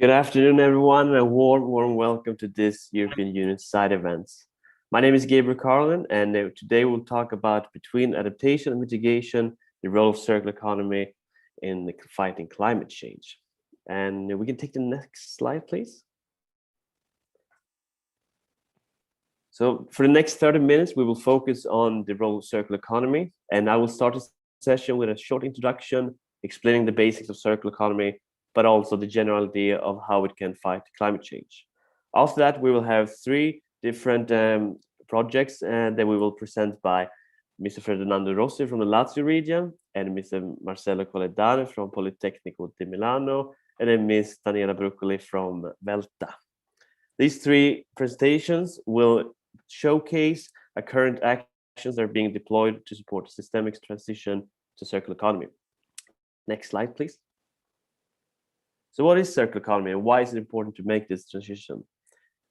Good afternoon, everyone, and a warm welcome to this European Union side events. My name is Gabriel Carlin, and today we'll talk about between adaptation and mitigation, the role of circular economy in fighting climate change. And we can take the next slide, please. So for the next 30 minutes, we will focus on the role of circular economy, and I will start this session with a short introduction, explaining the basics of circular economy, but also the general idea of how it can fight climate change. After that, we will have three different projects and that we will present by Mr. Ferdinando Rossi from the Lazio region and Mr. Marcello Colledane from Politecnico di Milano and then Ms. Daniela Bruccoli from Velta. These three presentations will showcase current actions that are being deployed to support a systemic transition to circular economy. Next slide, please. So what is circular economy and why is it important to make this transition?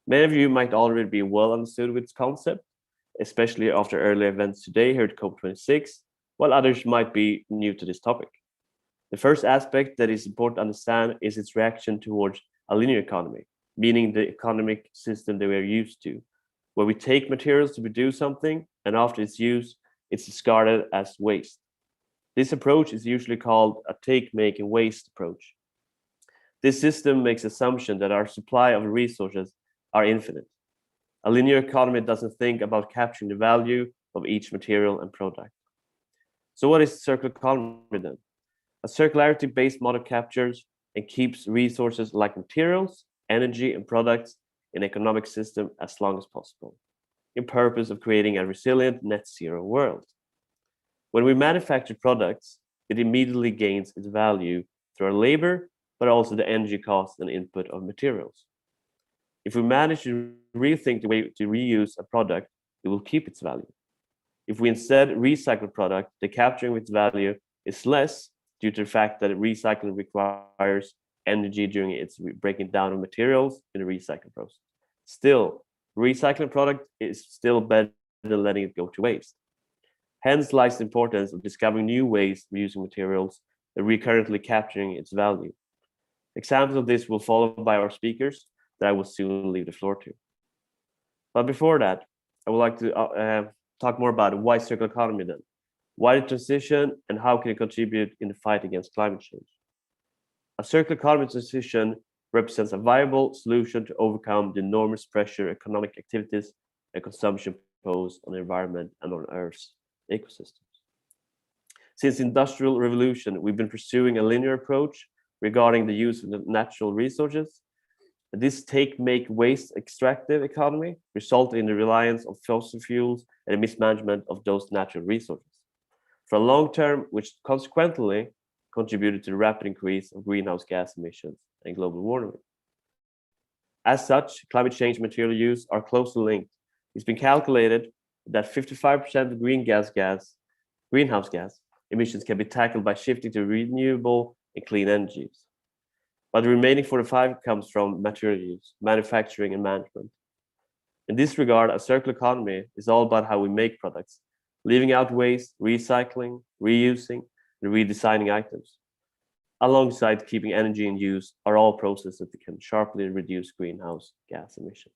Many of you might already be well understood with this concept, especially after early events today here at COP26, while others might be new to this topic. The first aspect that is important to understand is its reaction towards a linear economy, meaning the economic system that we are used to, where we take materials to produce something and after its use, it's discarded as waste. This approach is usually called a take, make, and waste approach. This system makes assumption that our supply of resources are infinite. A linear economy doesn't think about capturing the value of each material and product. So what is circular economy then? A circularity-based model captures and keeps resources like materials, energy, and products in economic system as long as possible, in purpose of creating a resilient net zero world. When we manufacture products, it immediately gains its value through our labor, but also the energy cost and input of materials. If we manage to rethink the way to reuse a product, it will keep its value. If we instead recycle a product, the capturing of its value is less due to the fact that recycling requires energy during its breaking down of materials in the recycling process. Still, recycling product is still better than letting it go to waste. Hence lies the importance of discovering new ways of using materials and recurrently capturing its value. Examples of this will follow by our speakers that I will soon leave the floor to. But before that, I would like to talk more about why circular economy then. Why the transition and how can it contribute in the fight against climate change? A circular economy transition represents a viable solution to overcome the enormous pressure economic activities and consumption pose on the environment and on Earth's ecosystems. Since the Industrial Revolution, we've been pursuing a linear approach regarding the use of the natural resources. This take, make, waste extractive economy resulted in the reliance on fossil fuels and the mismanagement of those natural resources for a long term, which consequently contributed to the rapid increase of greenhouse gas emissions and global warming. As such, climate change and material use are closely linked. It's been calculated that 55% of greenhouse gas emissions can be tackled by shifting to renewable and clean energies. But the remaining 45 comes from material use, manufacturing, and management. In this regard, a circular economy is all about how we make products, leaving out waste, recycling, reusing, and redesigning items. Alongside keeping energy in use are all processes that can sharply reduce greenhouse gas emissions,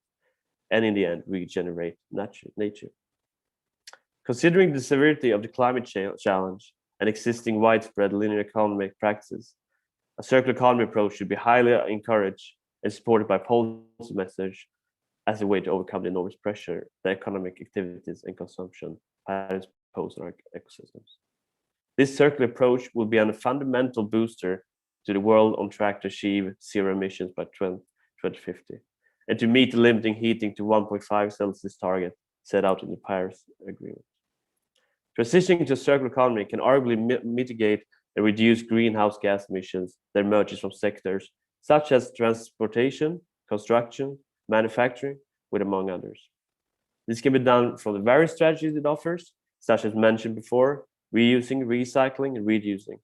and in the end, regenerate nature. Considering the severity of the climate challenge and existing widespread linear economic practices, a circular economy approach should be highly encouraged and supported by policy measures as a way to overcome the enormous pressure that economic activities and consumption patterns pose on our ecosystems. This circular approach will be a fundamental booster to the world on track to achieve zero emissions by 2050 and to meet the limiting heating to 1.5 Celsius target set out in the Paris Agreement. Transitioning to a circular economy can arguably mitigate and reduce greenhouse gas emissions that emerges from sectors such as transportation, construction, manufacturing, with among others. This can be done from the various strategies it offers, such as mentioned before, reusing, recycling, and reducing,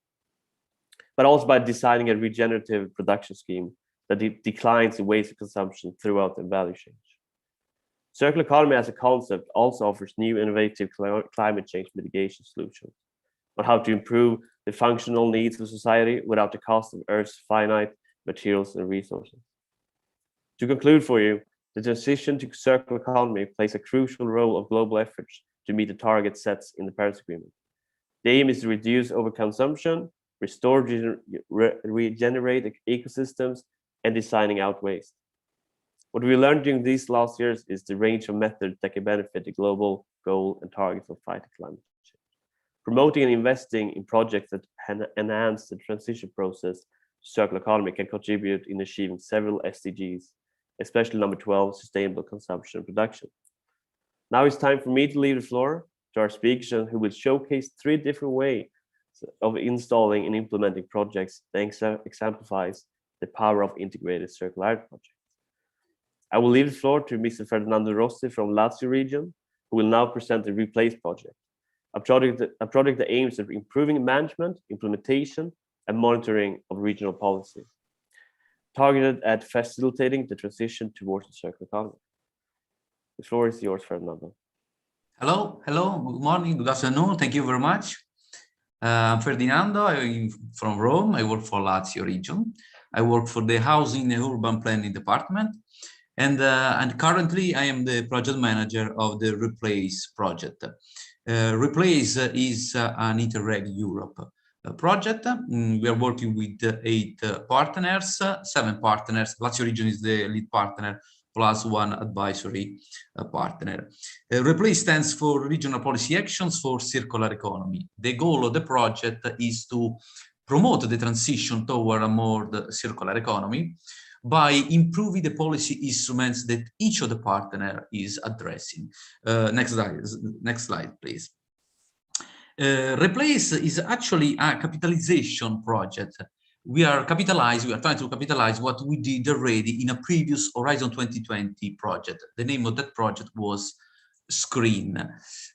but also by designing a regenerative production scheme that declines the waste of consumption throughout the value chain. Circular economy as a concept also offers new innovative climate change mitigation solutions on how to improve the functional needs of society without the cost of Earth's finite materials and resources. To conclude for you, the transition to circular economy plays a crucial role of global efforts to meet the targets set in the Paris Agreement. The aim is to reduce overconsumption, restore, regenerate ecosystems, and designing out waste. What we learned during these last years is the range of methods that can benefit the global goal and targets of fighting climate change. Promoting and investing in projects that enhance the transition process to circular economy can contribute in achieving several SDGs, especially number 12, sustainable consumption and production. Now it's time for me to leave the floor to our speakers who will showcase 3 different ways of installing and implementing projects that exemplifies the power of integrated circularity projects. I will leave the floor to Mr. Fernando Rossi from Lazio region, who will now present the Replace project, a project that aims at improving management, implementation, and monitoring of regional policy, targeted at facilitating the transition towards the circular economy. The floor is yours, Fernando. Hello, good morning, good afternoon, thank you very much. I'm Ferdinando, I'm from Rome, I work for Lazio region. I work for the Housing and Urban Planning Department, and currently I am the project manager of the Replace project. Replace is an Interreg Europe project. We are working with 8 partners, 7 partners. Lazio region is the lead partner, plus 1 advisory partner. Replace stands for Regional Policy Actions for Circular Economy. The goal of the project is to promote the transition toward a more circular economy by improving the policy instruments that each of the partner is addressing. Next slide, please. Replace is actually a capitalization project. We are trying to capitalize what we did already in a previous Horizon 2020 project. The name of that project was Screen.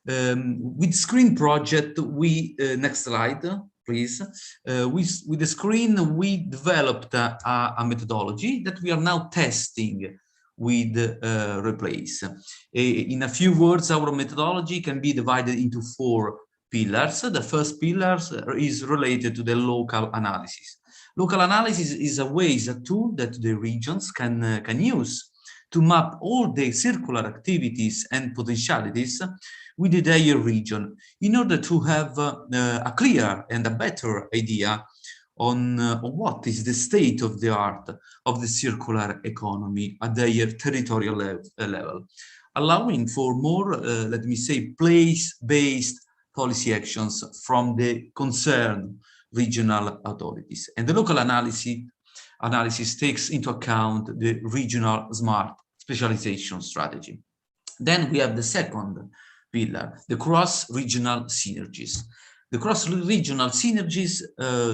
With Screen project, next slide, please. With the Screen, we developed a methodology that we are now testing with Replace. In a few words, our methodology can be divided into 4 pillars. The first pillar is related to the local analysis. Local analysis is a tool that the regions can use to map all the circular activities and potentialities within their region in order to have a clear and a better idea on what is the state of the art of the circular economy at their territorial level, allowing for more, let me say, place-based policy actions from the concerned regional authorities. And the local analysis takes into account the regional smart specialization strategy. Then we have the second pillar, the cross-regional synergies. The cross-regional synergies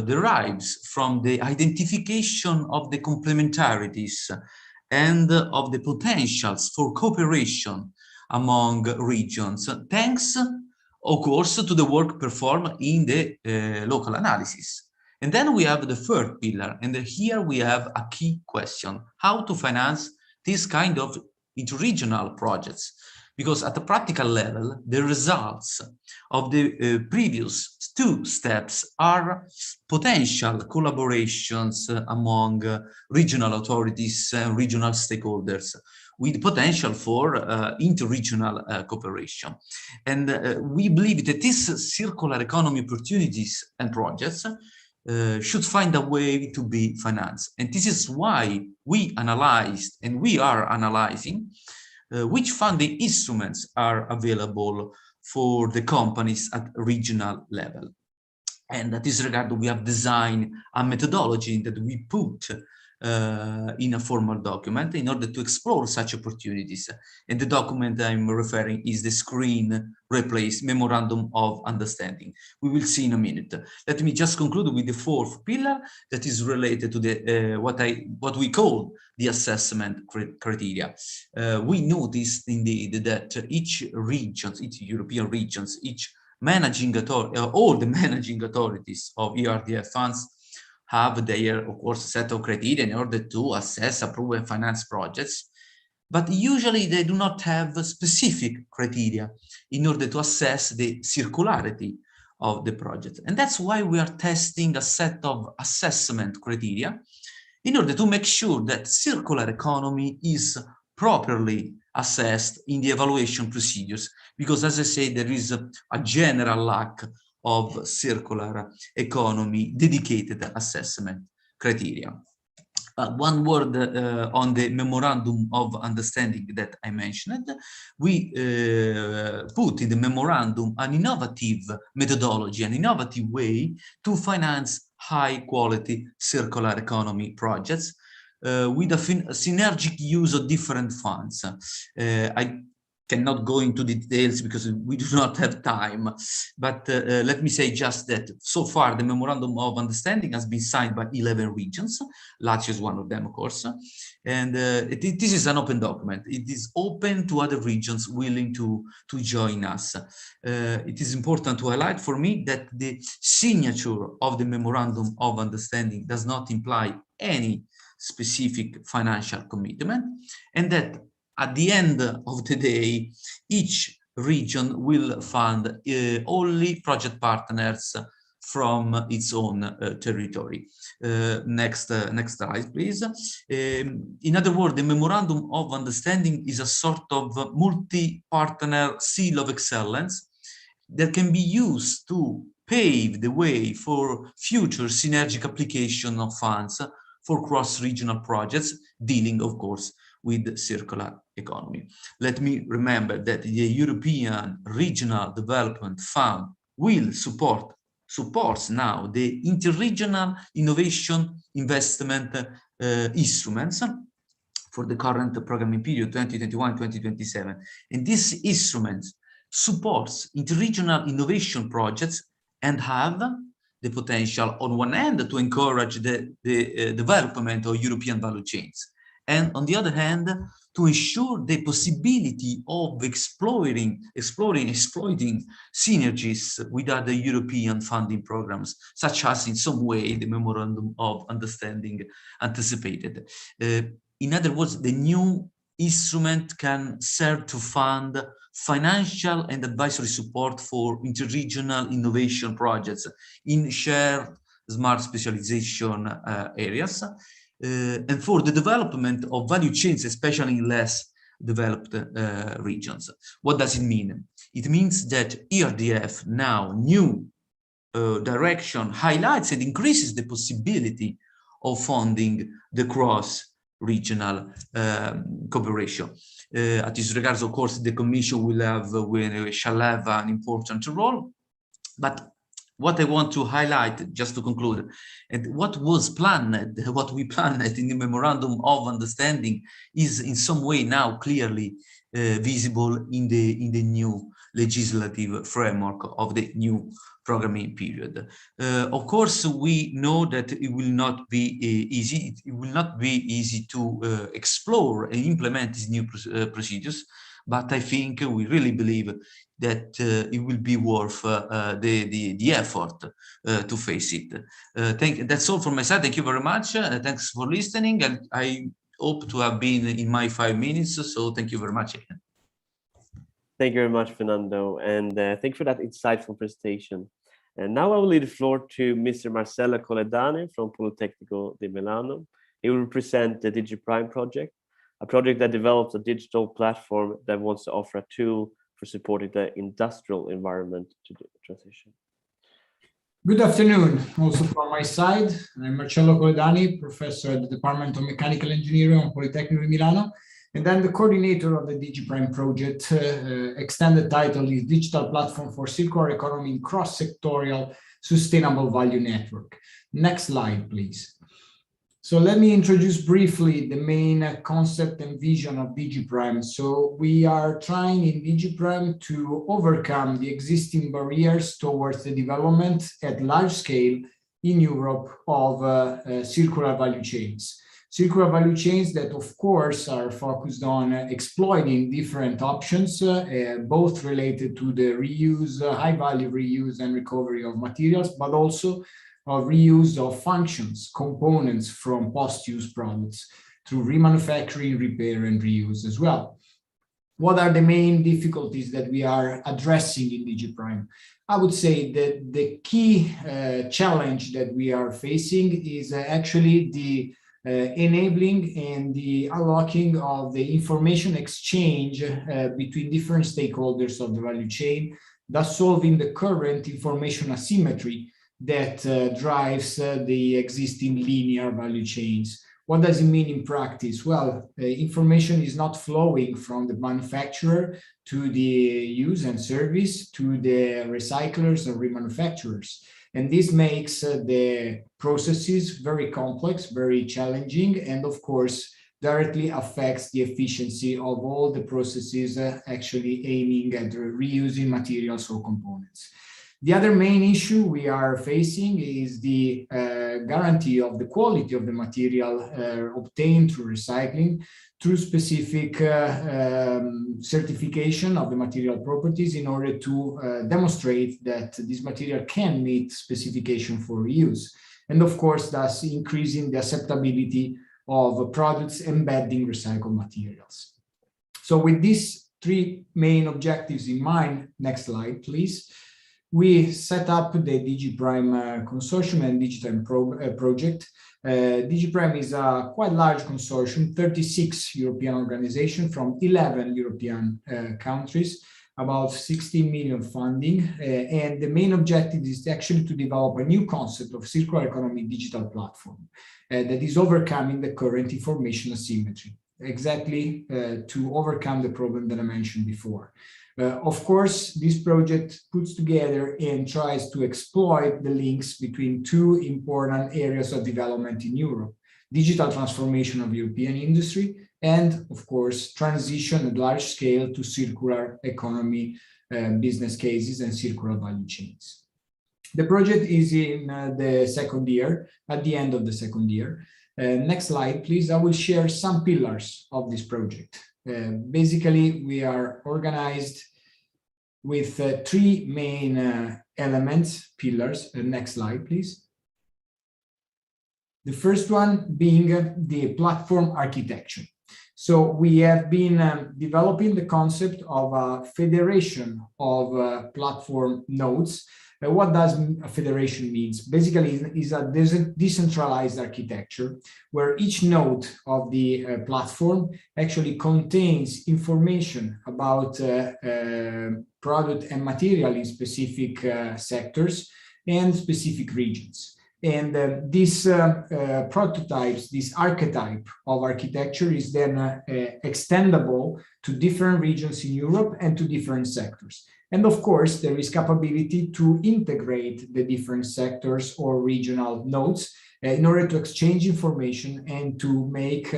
derives from the identification of the complementarities and of the potentials for cooperation among regions, thanks, of course, to the work performed in the local analysis. And then we have the third pillar, and here we have a key question: how to finance this kind of interregional projects? Because at the practical level, the results of the previous 2 steps are potential collaborations among regional authorities and regional stakeholders, with potential for interregional cooperation. And we believe that these circular economy opportunities and projects should find a way to be financed. And this is why we analyzed, and we are analyzing, which funding instruments are available for the companies at regional level. And at this regard, we have designed a methodology that we put in a formal document in order to explore such opportunities. And the document I'm referring is the Screen Replace Memorandum of Understanding. We will see in a minute. Let me just conclude with the 4th pillar that is related to the what we call the assessment criteria. We noticed indeed that each European regions, each managing authority, all the managing authorities of ERDF funds have their, of course, set of criteria in order to assess, approve, and finance projects. But usually they do not have specific criteria in order to assess the circularity of the project. And that's why we are testing a set of assessment criteria in order to make sure that circular economy is properly assessed in the evaluation procedures, because as I say, there is a general lack of circular economy dedicated assessment criteria. One word on the memorandum of understanding that I mentioned. We put in the memorandum an innovative methodology, an innovative way to finance high quality circular economy projects with a synergic use of different funds. I cannot go into details because we do not have time, but let me say just that so far the memorandum of understanding has been signed by 11 regions. Lazio is one of them, of course, and this is an open document. It is open to other regions willing to join us. It is important to highlight for me that the signature of the memorandum of understanding does not imply any specific financial commitment, and that at the end of the day, each region will fund only project partners from its own territory. Next slide, please. In other words, the Memorandum of Understanding is a sort of multi-partner seal of excellence that can be used to pave the way for future synergic application of funds for cross-regional projects, dealing, of course, with circular economy. Let me remember that the European Regional Development Fund will supports now the interregional innovation investment instruments for the current programming period 2021-2027. And this instrument supports interregional innovation projects and have the potential on one hand to encourage the development of European value chains, and on the other hand, to ensure the possibility of exploiting synergies with other European funding programs, such as in some way the Memorandum of Understanding anticipated. In other words, the new instrument can serve to fund financial and advisory support for interregional innovation projects in shared smart specialization areas, and for the development of value chains, especially in less developed regions. What does it mean? It means that ERDF now, new direction, highlights and increases the possibility of funding the cross-regional cooperation. At this regard, of course, the Commission shall have an important role, but what I want to highlight, just to conclude, and what we planned in the Memorandum of Understanding is in some way now clearly visible in the new legislative framework of the new programming period. Of course, we know that it will not be easy. It will not be easy to explore and implement these new procedures, but I think we really believe that it will be worth the effort to face it. That's all from my side. Thank you very much. Thanks for listening. And I hope to have been in my 5 minutes. So thank you very much. Thank you very much, Fernando. And thank you for that insightful presentation. And now I will leave the floor to Mr. Marcello Colledani from Politecnico di Milano. He will present the DigiPrime project, a project that develops a digital platform that wants to offer a tool for supporting the industrial environment to the transition. Good afternoon, also from my side. I'm Marcello Colledani, professor at the Department of Mechanical Engineering on Politecnico di Milano, and I'm the coordinator of the DigiPrime project. Extended title is Digital Platform for Circular Economy in Cross-Sectorial Sustainable Value Network. Next slide, please. So let me introduce briefly the main concept and vision of DigiPrime. So we are trying in DigiPrime to overcome the existing barriers towards the development at large scale in Europe of circular value chains. Circular value chains that, of course, are focused on exploiting different options, both related to the reuse, high-value reuse and recovery of materials, but also of reuse of functions, components from post-use products through remanufacturing, repair, and reuse as well. What are the main difficulties that we are addressing in DigiPrime? I would say that the key challenge that we are facing is actually the enabling and the unlocking of the information exchange between different stakeholders of the value chain, thus solving the current information asymmetry that drives the existing linear value chains. What does it mean in practice? Well, information is not flowing from the manufacturer to the use and service to the recyclers or remanufacturers. And this makes the processes very complex, very challenging, and of course, directly affects the efficiency of all the processes actually aiming at reusing materials or components. The other main issue we are facing is the guarantee of the quality of the material obtained through recycling, through specific certification of the material properties in order to demonstrate that this material can meet specification for reuse. And of course, thus increasing the acceptability of products embedding recycled materials. So with these three main objectives in mind, next slide, please. We set up the DigiPrime consortium and DigiPrime project. DigiPrime is a quite large consortium, 36 European organizations from 11 European countries, about 16 million funding. And the main objective is actually to develop a new concept of circular economy digital platform that is overcoming the current information asymmetry, exactly to overcome the problem that I mentioned before. Of course, this project puts together and tries to exploit the links between two important areas of development in Europe: digital transformation of European industry and, of course, transition at large scale to circular economy business cases and circular value chains. The project is in the second year, at the end of the second year. Next slide, please. I will share some pillars of this project. Basically, we are organized with three main elements, pillars. Next slide, please. The first one being the platform architecture. So we have been developing the concept of a federation of platform nodes. What does a federation mean? Basically, is a decentralized architecture where each node of the platform actually contains information about product and material in specific sectors and specific regions. And these prototypes, this archetype of architecture is then extendable to different regions in Europe and to different sectors. And of course, there is capability to integrate the different sectors or regional nodes in order to exchange information and to make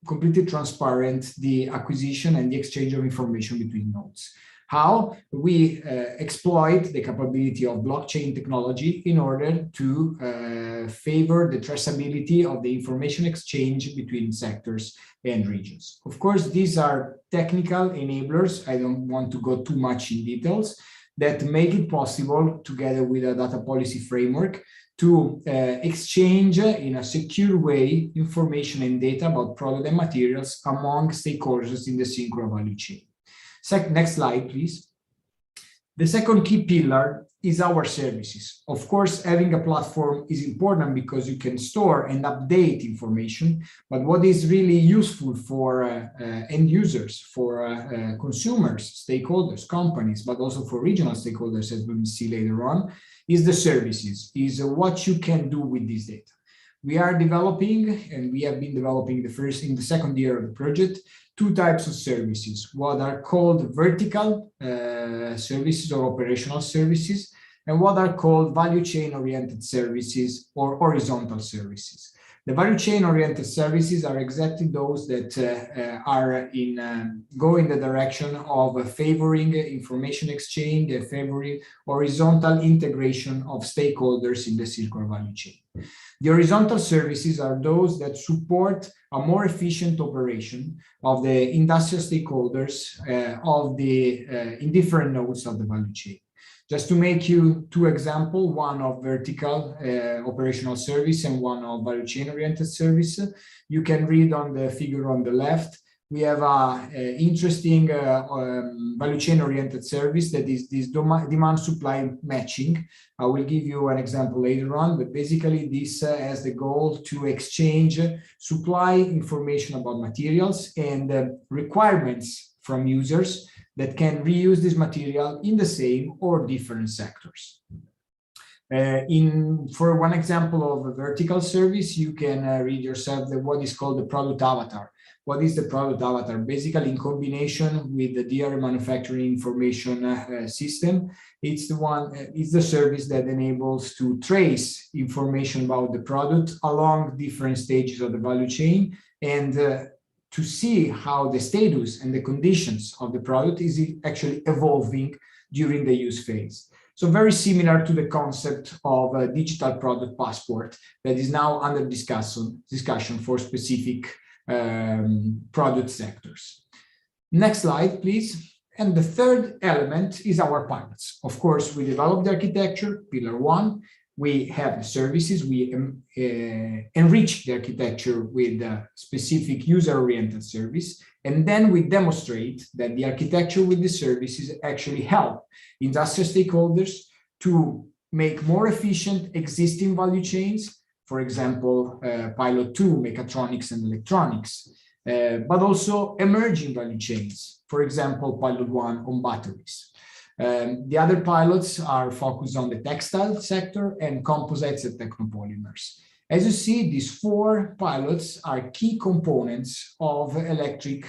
completely transparent the acquisition and the exchange of information between nodes. How? We exploit the capability of blockchain technology in order to favor the traceability of the information exchange between sectors and regions. Of course, these are technical enablers. I don't want to go too much in details that make it possible, together with a data policy framework, to exchange in a secure way information and data about product and materials among stakeholders in the circular value chain. Next slide, please. The second key pillar is our services. Of course, having a platform is important because you can store and update information, but what is really useful for end users, for consumers, stakeholders, companies, but also for regional stakeholders, as we will see later on, is the services, is what you can do with this data. We are developing, and we have been developing in the second year of the project, two types of services, what are called vertical services or operational services, and what are called value chain oriented services or horizontal services. The value chain oriented services are exactly those that go in the direction of favoring information exchange and favoring horizontal integration of stakeholders in the circular value chain. The horizontal services are those that support a more efficient operation of the industrial stakeholders in different nodes of the value chain. Just to make you two examples, one of vertical operational service and one of value chain oriented service, you can read on the figure on the left we have a interesting value chain oriented service that is this demand supply matching. I will give you an example later on, but basically this has the goal to exchange supply information about materials and requirements from users that can reuse this material in the same or different sectors. For one example of a vertical service, you can read yourself what is called the product avatar. What is the product avatar? Basically, in combination with the DR manufacturing information system, it's the service that enables to trace information about the product along different stages of the value chain and to see how the status and the conditions of the product is actually evolving during the use phase. So very similar to the concept of a digital product passport that is now under discussion for specific product sectors. Next slide, please. And the third element is our pilots. Of course, we developed the architecture, pillar one. We have the services, we enrich the architecture with a specific user-oriented service, and then we demonstrate that the architecture with the services actually help industrial stakeholders to make more efficient existing value chains, for example, pilot 2, mechatronics and electronics, but also emerging value chains, for example, pilot 1 on batteries. The other pilots are focused on the textile sector and composites and technopolymers. As you see, these four pilots are key components of electric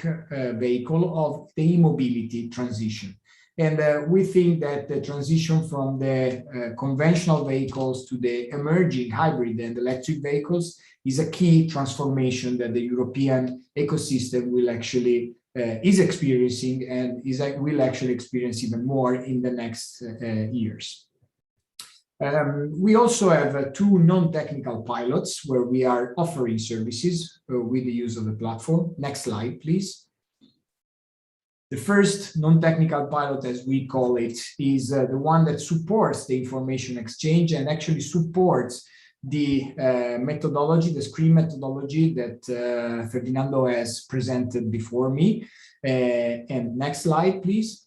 vehicle of the e-mobility transition. And we think that the transition from the conventional vehicles to the emerging hybrid and electric vehicles is a key transformation that the European ecosystem will actually is experiencing and will actually experience even more in the next years. We also have two non-technical pilots where we are offering services with the use of the platform. Next slide, please. The first non-technical pilot, as we call it, is the one that supports the information exchange and actually supports the methodology, the screen methodology that Ferdinando has presented before me. And next slide, please.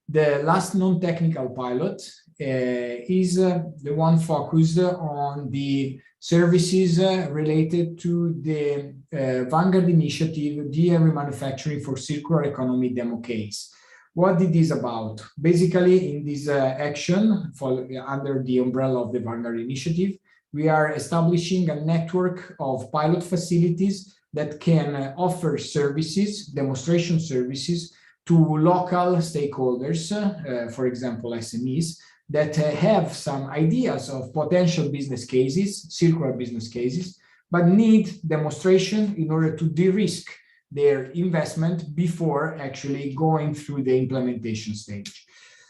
The last non-technical pilot is the one focused on the services related to the Vanguard Initiative, DME Manufacturing for Circular Economy demo case. What it is about? Basically, in this action, under the umbrella of the Vanguard Initiative, we are establishing a network of pilot facilities that can offer services, demonstration services, to local stakeholders, for example, SMEs, that have some ideas of potential business cases, circular business cases, but need demonstration in order to de-risk their investment before actually going through the implementation stage.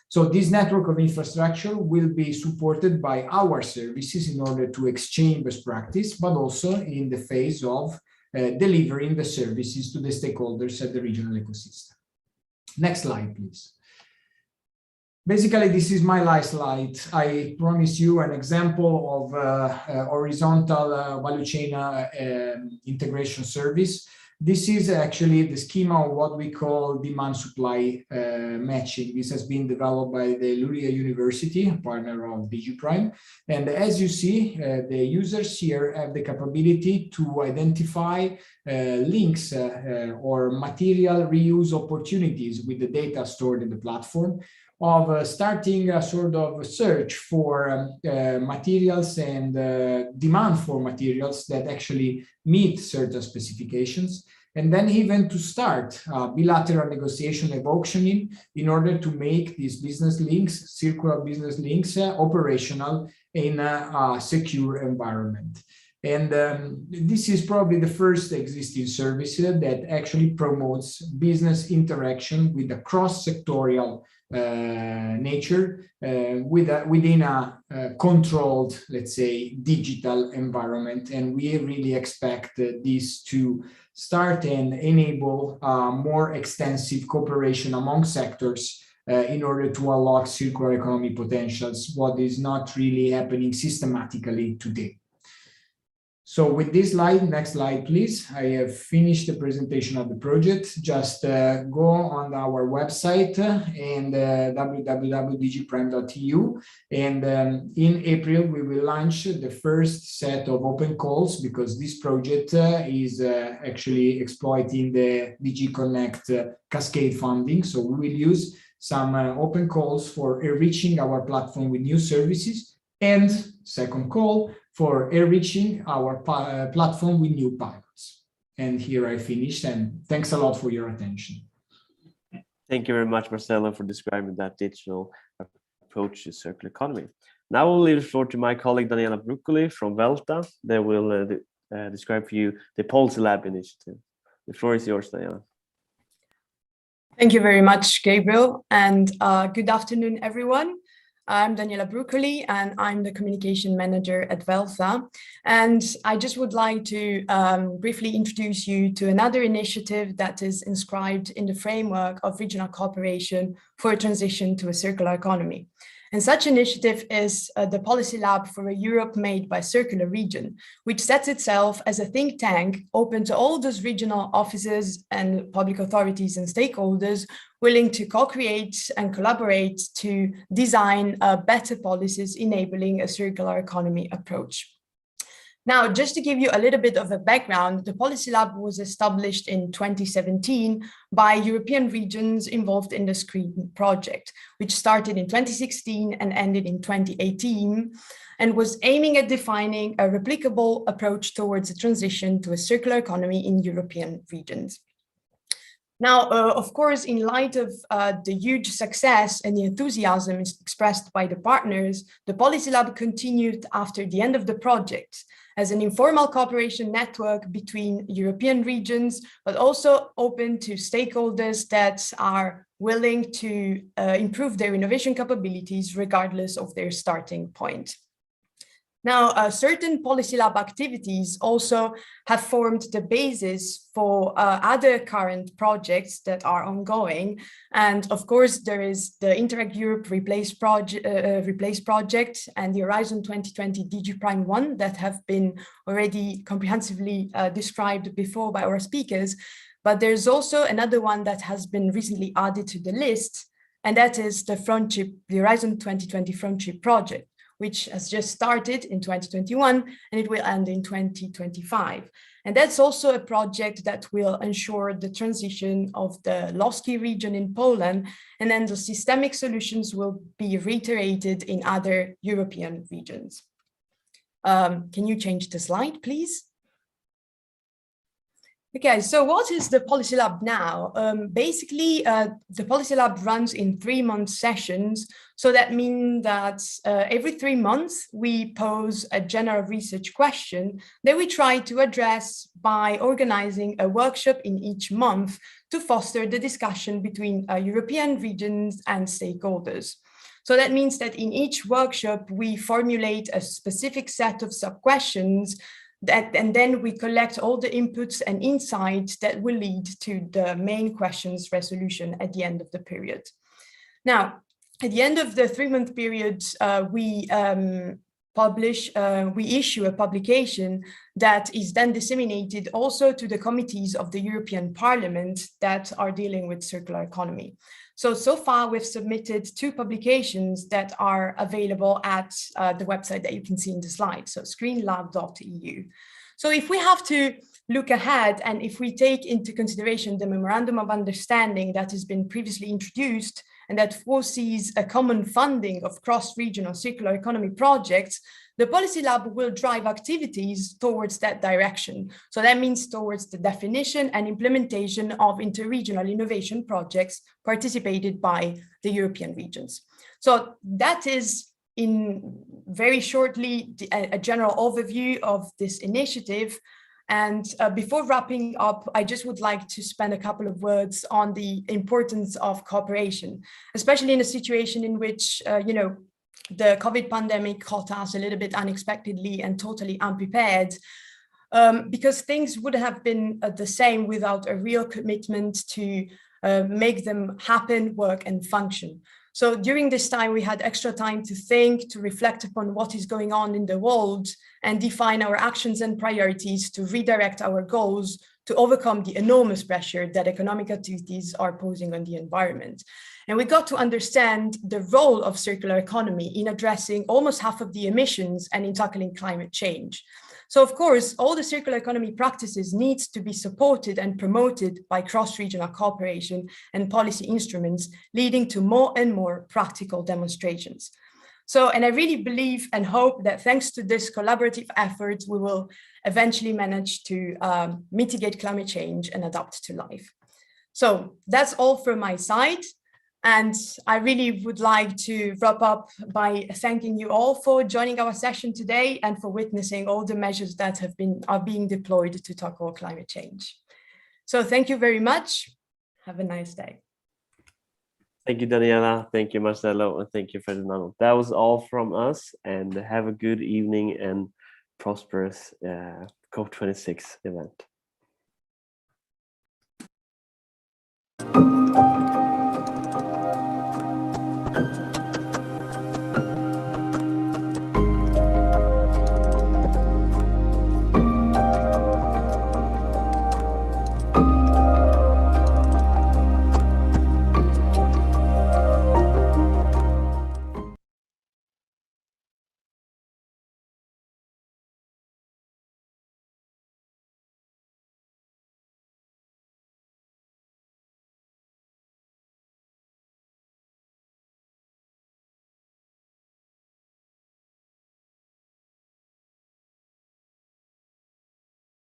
So this network of infrastructure will be supported by our services in order to exchange best practice, but also in the phase of delivering the services to the stakeholders at the regional ecosystem. Next slide, please. Basically, this is my last slide. I promise you an example of horizontal value chain integration service. This is actually the schema of what we call demand supply matching. This has been developed by the Luria University, a partner of DigiPrime. And as you see, the users here have the capability to identify links or material reuse opportunities with the data stored in the platform, of starting a sort of search for materials and demand for materials that actually meet certain specifications, and then even to start bilateral negotiation and auctioning in order to make these business links, circular business links, operational in a secure environment. And this is probably the first existing service that actually promotes business interaction with a cross-sectorial nature within a controlled, let's say, digital environment. And we really expect this to start and enable more extensive cooperation among sectors in order to unlock circular economy potentials, what is not really happening systematically today. So with this slide, next slide, please. I have finished the presentation of the project. Just go on our website and www.digiprime.eu. And in April, we will launch the first set of open calls because this project is actually exploiting the DG Connect cascade funding. So we will use some open calls for enriching our platform with new services, and second call for enriching our platform with new pilots. And here I finished, and thanks a lot for your attention. Thank you very much, Marcelo, for describing that digital approach to circular economy. Now we'll leave the floor to my colleague Daniela Bruccoli from Velta. They will describe for you the Policy Lab initiative. The floor is yours, Daniela. Thank you very much, Gabriel, and good afternoon, everyone. I'm Daniela Bruccoli, and I'm the communication manager at Velta. And I just would like to briefly introduce you to another initiative that is inscribed in the framework of regional cooperation for a transition to a circular economy. And such initiative is the Policy Lab for a Europe Made by Circular Region, which sets itself as a think tank open to all those regional offices and public authorities and stakeholders willing to co-create and collaborate to design better policies enabling a circular economy approach. Now, just to give you a little bit of a background, the Policy Lab was established in 2017 by European regions involved in the SCREEN project, which started in 2016 and ended in 2018, and was aiming at defining a replicable approach towards a transition to a circular economy in European regions. Now, of course, in light of the huge success and the enthusiasm expressed by the partners, the Policy Lab continued after the end of the project as an informal cooperation network between European regions, but also open to stakeholders that are willing to improve their innovation capabilities regardless of their starting point. Now, certain Policy Lab activities also have formed the basis for other current projects that are ongoing. And of course, there is the Interact Europe Replace project and the Horizon 2020 DigiPrime 1 that have been already comprehensively described before by our speakers. But there's also another one that has been recently added to the list, and that is the Horizon 2020 Frontier project, which has just started in 2021 and it will end in 2025. And that's also a project that will ensure the transition of the Losky region in Poland, and then the systemic solutions will be reiterated in other European regions. Can you change the slide, please? Okay, so what is the Policy Lab now? Basically, the Policy Lab runs in 3-month sessions. So that means that every 3 months, we pose a general research question that we try to address by organizing a workshop in each month to foster the discussion between European regions and stakeholders. So that means that in each workshop, we formulate a specific set of sub-questions and then we collect all the inputs and insights that will lead to the main questions resolution at the end of the period. Now, at the end of the 3-month period, we issue a publication that is then disseminated also to the committees of the European Parliament that are dealing with circular economy. So far we've submitted 2 publications that are available at the website that you can see in the slide, so screenlab.eu. So if we have to look ahead and if we take into consideration the memorandum of understanding that has been previously introduced and that foresees a common funding of cross-regional circular economy projects, the Policy Lab will drive activities towards that direction. So that means towards the definition and implementation of interregional innovation projects participated by the European regions. So that is, in very shortly, a general overview of this initiative. And before wrapping up, I just would like to spend a couple of words on the importance of cooperation, especially in a situation in which, the COVID pandemic caught us a little bit unexpectedly and totally unprepared, because things would have been the same without a real commitment to make them happen, work, and function. So during this time, we had extra time to think, to reflect upon what is going on in the world and define our actions and priorities to redirect our goals to overcome the enormous pressure that economic activities are posing on the environment. And we got to understand the role of circular economy in addressing almost half of the emissions and in tackling climate change. So of course, all the circular economy practices needs to be supported and promoted by cross-regional cooperation and policy instruments, leading to more and more practical demonstrations. So, and I really believe and hope that thanks to this collaborative effort, we will eventually manage to mitigate climate change and adapt to life. So that's all from my side. And I really would like to wrap up by thanking you all for joining our session today and for witnessing all the measures that are being deployed to tackle climate change. So thank you very much. Have a nice day. Thank you, Daniela. Thank you, Marcelo. And thank you, Ferdinando. That was all from us. And have a good evening and prosperous COP26 event.